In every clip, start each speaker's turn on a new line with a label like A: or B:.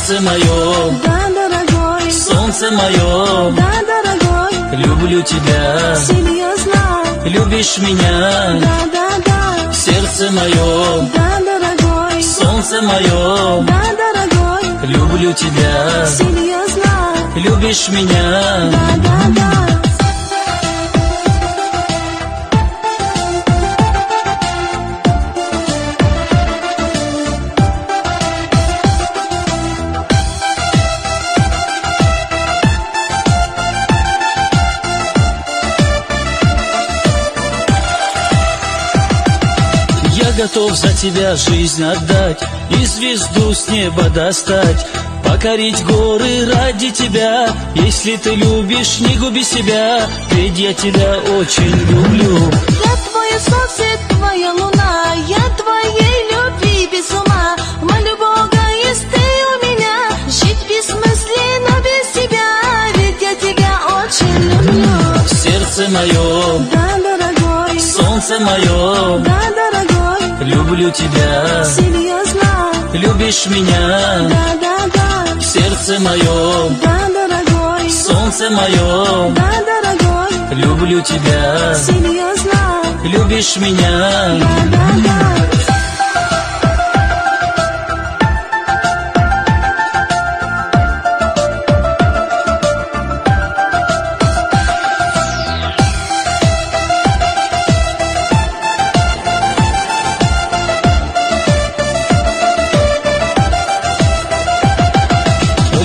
A: Сердце мое,
B: да, дорогой,
A: солнце мое,
B: да, дорогой,
A: люблю тебя,
B: серьезно,
A: любишь меня,
B: да, да, да,
A: сердце мое,
B: да, дорогой,
A: солнце мое,
B: да, дорогой,
A: люблю тебя,
B: серьезно,
A: любишь меня.
B: да, да, да.
A: Я готов за тебя жизнь отдать и звезду с неба достать, покорить горы ради тебя. Если ты любишь, не губи себя, ведь я тебя очень люблю.
B: Я твое солнце, твоя луна, я твоей любви без ума. Молю Бога, есть ты у меня, жить бессмысленно без тебя, ведь я тебя очень люблю.
A: Сердце мое,
B: Да, дорогой,
A: солнце мое,
B: да, дорогой,
A: люблю тебя,
B: серьезно,
A: любишь меня.
B: да, да, да,
A: Сердце мое,
B: да, дорогой,
A: солнце мое,
B: да, дорогой,
A: люблю тебя,
B: серьезно,
A: любишь меня.
B: да, да, да.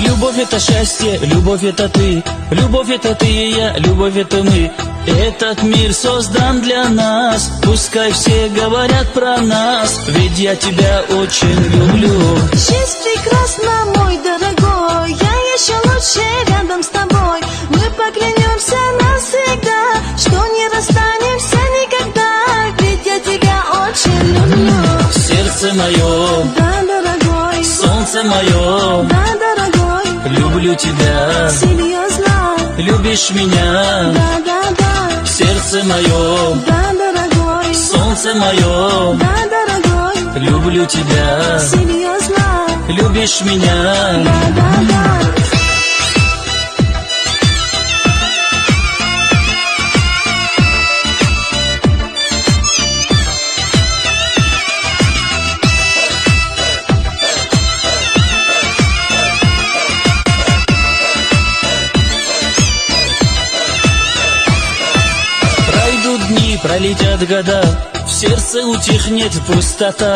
A: Любовь это счастье, любовь это ты, любовь это ты и я, любовь это мы. Этот мир создан для нас, пускай все говорят про нас, ведь я тебя очень люблю.
B: Жизнь прекрасна, мой дорогой, я еще лучше рядом с тобой. Мы поклянемся навсегда, что не расстанемся никогда, ведь я тебя очень люблю.
A: Сердце мое,
B: Да, дорогой,
A: солнце мое,
B: да, дорогой,
A: люблю тебя,
B: серьезно,
A: любишь меня.
B: да, да, да,
A: Сердце мое,
B: да, дорогой,
A: солнце мое,
B: да, дорогой,
A: люблю тебя,
B: серьезно,
A: любишь меня.
B: да, да, да.
A: Пройдут дни, пролетят года, в сердце утихнет пустота.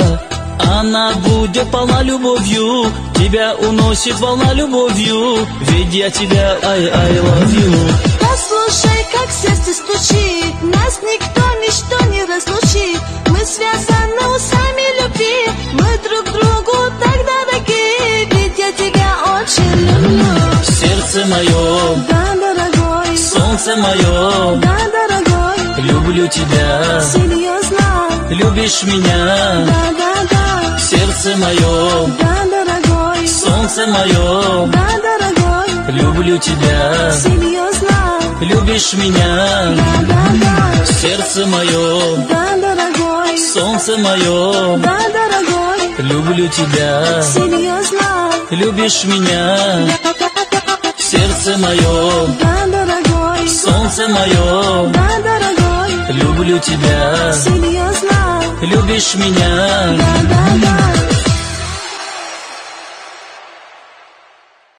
A: Она будет полна любовью, тебя уносит волна любовью, ведь я тебя I love you.
B: Послушай, как сердце стучит, нас никто, ничто не разлучит. Мы связаны узами любви, мы друг другу так дороги, ведь я тебя очень люблю.
A: Сердце мое,
B: Да, дорогой,
A: солнце мое,
B: да, дорогой,
A: люблю тебя,
B: серьезно,
A: любишь меня.
B: да, да, да,
A: Сердце мое,
B: да, дорогой,
A: солнце мое,
B: да, дорогой,
A: люблю тебя,
B: серьезно,
A: любишь меня.
B: да, да, да,
A: Сердце мое,
B: да, дорогой,
A: солнце мое,
B: да, дорогой,
A: люблю тебя,
B: серьезно,
A: любишь меня. Сердце мое,
B: да, дорогой,
A: солнце мое,
B: да, дорогой,
A: люблю тебя,
B: серьезно,
A: любишь меня.
B: да, да, да.